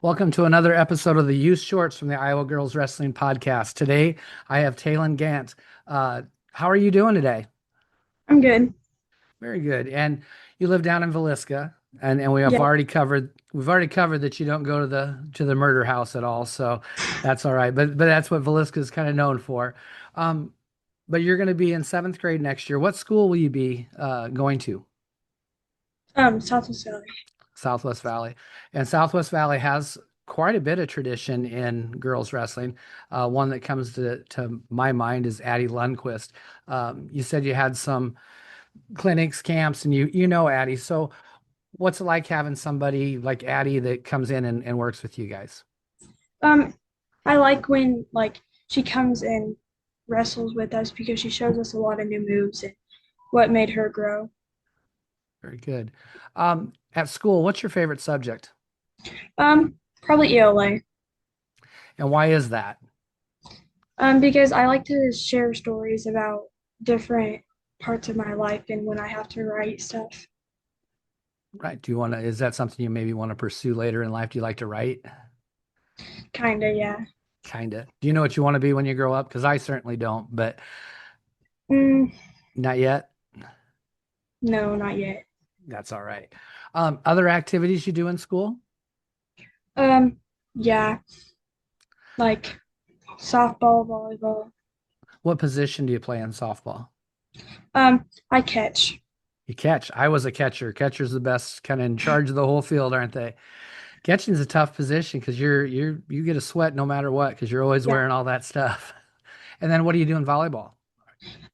Welcome to another episode of the Youth Shorts from the Iowa Girls Wrestling Podcast. Today, I have Taelyn Gaunt. How are you doing today? I'm good. Very good. And you live down in Villisca, and we have Yeah. already covered that you don't go to the murder house at all, so that's all right. But that's what Villisca is kind of known for. Um, but you're going to be in seventh grade next year. What school will you be going to? Southwest Valley. Southwest Valley. And Southwest Valley has quite a bit of tradition in girls wrestling. One that comes to my mind is Addie Lundquist. You said you had some clinics, camps, and you know Addie. So what's it like having somebody like Addie that comes in and works with you guys? Um, I like when she comes and wrestles with us because she shows us a lot of new moves and what made her grow. Very good. At school, what's your favorite subject? Probably ELA. And why is that? Because I like to share stories about different parts of my life and when I have to write stuff. Right. Is that something you maybe want to pursue later in life? Do you like to write? Kinda, yeah. Kinda. Do you know what you want to be when you grow up? Because I certainly don't, but Mm, not yet. no, not yet. That's all right. Other activities you do in school? Yeah, like softball, volleyball. What position do you play in softball? I catch. You catch. I was a catcher. Catcher's the best, kind of in charge of the whole field, aren't they? Catching's a tough position because you get a sweat no matter what because you're always Yeah. wearing all that stuff. And then what do you do in volleyball?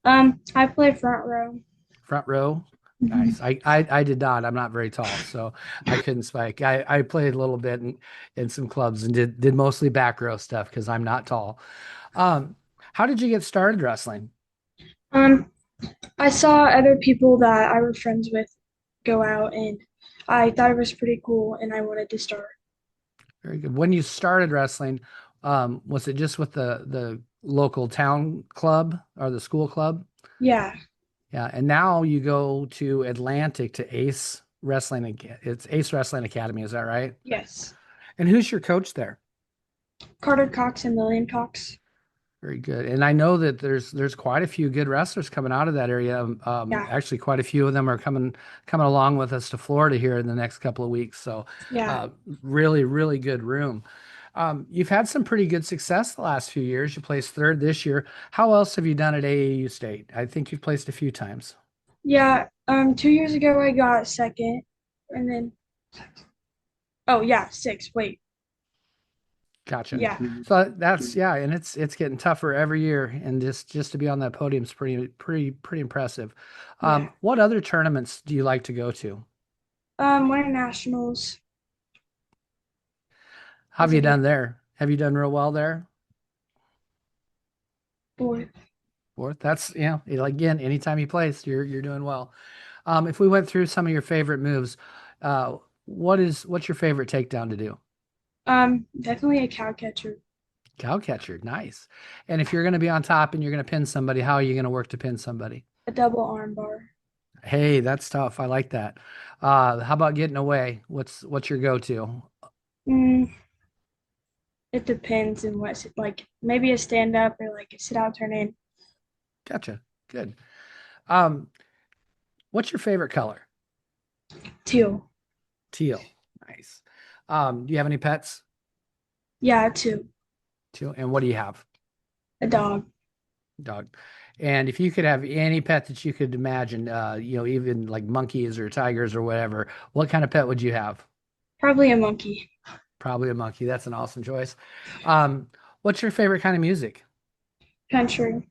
I play front row. Front row? Nice. Mhm. I did not. I'm not very tall, so I couldn't spike. I played a little bit in some clubs and did mostly back row stuff because I'm not tall. Um, how did you get started wrestling? Um, I saw other people that I was friends with go out, and I thought it was pretty cool, and I wanted to start. Very good. When you started wrestling, was it just with the local town club or the school club? Yeah. Yeah, and now you go to Atlantic to Ace Wrestling. It's Ace Wrestling Academy, is that right? Yes. And who's your coach there? Carter Cox and Lillian Cox. Very good. And I know that there's quite a few good wrestlers coming out of that area. Yeah. Actually, quite a few of them are coming along with us to Florida here in the next couple of weeks. So, Yeah. uh, really, really good room. You've had some pretty good success the last few years. You placed third this year. How else have you done at AAU State? I think you've placed a few times. Yeah. 2 years ago I got second, and then oh yeah, six. Wait. Gotcha. Yeah. So that's yeah, and it's getting tougher every year, and just to be on that podium is pretty impressive. Yeah. What other tournaments do you like to go to? Winter nationals How have was a you good done there? Have you done real well there? boy. Fourth. That's again, anytime you place, you're doing well. If we went through some of your favorite moves, what's your favorite takedown to do? Definitely a cow catcher. Cow catcher, nice. And if you're going to be on top and you're going to pin somebody, how are you going to work to pin somebody? A double arm bar. Hey, that's tough. I like that. How about getting away? What's your go-to? Mm, it depends on what's like. Maybe a stand up or like a sit out turn in. Gotcha. Good. Um, what's your favorite color? Teal. Teal. Nice. Do you have any pets? Yeah, two. Teal. And what do you have? A dog. Dog. And if you could have any pet that you could imagine, even like monkeys or tigers or whatever, what kind of pet would you have? Probably a monkey. Probably a monkey. That's an awesome choice. Um, what's your favorite kind of music? Country.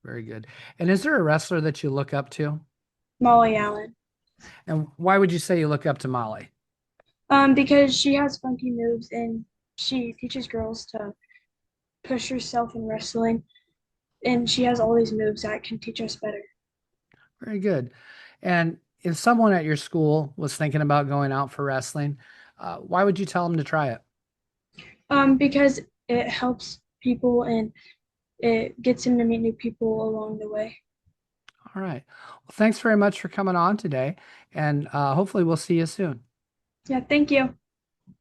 Very good. And is there a wrestler that you look up to? Molly Allen. And why would you say you look up to Molly? Because she has funky moves and she teaches girls to push herself in wrestling, and she has all these moves that can teach us better. Very good. And if someone at your school was thinking about going out for wrestling, why would you tell them to try it? Because it helps people and it gets them to meet new people along the way. All right. Well, thanks very much for coming on today, and hopefully we'll see you soon. Yeah, thank you.